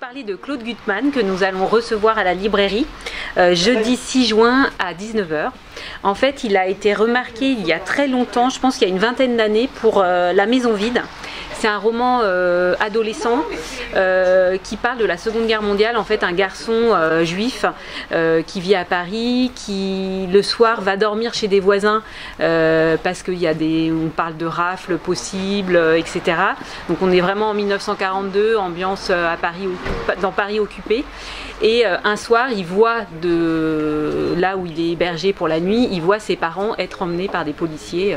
parler de Claude Gutmann que nous allons recevoir à la librairie jeudi 6 juin à 19 h. En fait, il a été remarqué il y a très longtemps, je pense qu'il y a une vingtaine d'années, pour La Maison Vide. C'est un roman adolescent qui parle de la Seconde Guerre mondiale. En fait, un garçon juif qui vit à Paris, qui le soir va dormir chez des voisins parce qu'il y a on parle de rafles possibles, etc. Donc on est vraiment en 1942, ambiance à Paris, dans Paris occupé. Et un soir, il voit de là où il est hébergé pour la nuit, il voit ses parents être emmenés par des policiers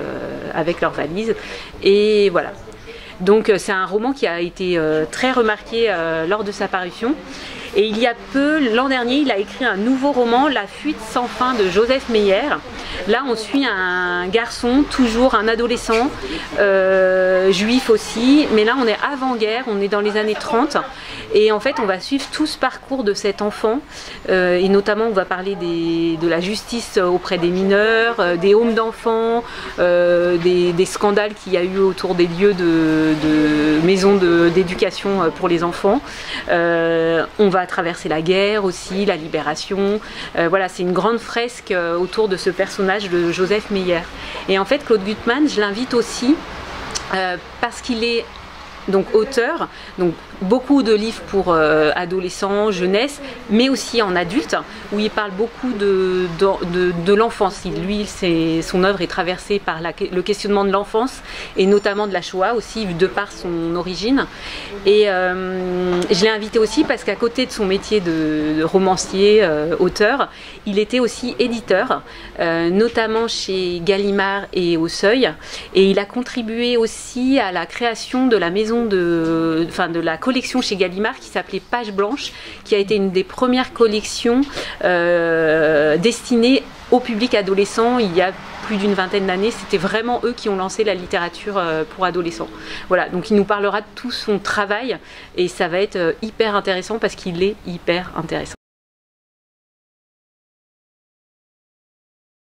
avec leurs valises. Et voilà. Donc c'est un roman qui a été très remarqué lors de sa parution. Et il y a peu, l'an dernier, il a écrit un nouveau roman, La fuite sans fin de Joseph Meyer. Là, on suit un garçon, toujours un adolescent, juif aussi, mais là on est avant-guerre, on est dans les années 30. Et en fait, on va suivre tout ce parcours de cet enfant, et notamment on va parler de la justice auprès des mineurs, des homes d'enfants, des scandales qu'il y a eu autour des lieux de maisons d'éducation pour les enfants. On va traverser la guerre aussi, la libération. Voilà, c'est une grande fresque autour de ce personnage de Joseph Meyer. Et en fait, Claude Gutmann, je l'invite aussi parce qu'il est donc auteur, donc beaucoup de livres pour adolescents, jeunesse, mais aussi en adulte, où il parle beaucoup de l'enfance. Lui, son œuvre est traversée par le questionnement de l'enfance, et notamment de la Shoah aussi, de par son origine. Et je l'ai invité aussi parce qu'à côté de son métier de romancier, auteur, il était aussi éditeur, notamment chez Gallimard et au Seuil, et il a contribué aussi à la création de la maison de la collection chez Gallimard qui s'appelait Page Blanche, qui a été une des premières collections destinées au public adolescent il y a plus d'une vingtaine d'années. C'était vraiment eux qui ont lancé la littérature pour adolescents. Voilà, donc il nous parlera de tout son travail et ça va être hyper intéressant parce qu'il est hyper intéressant.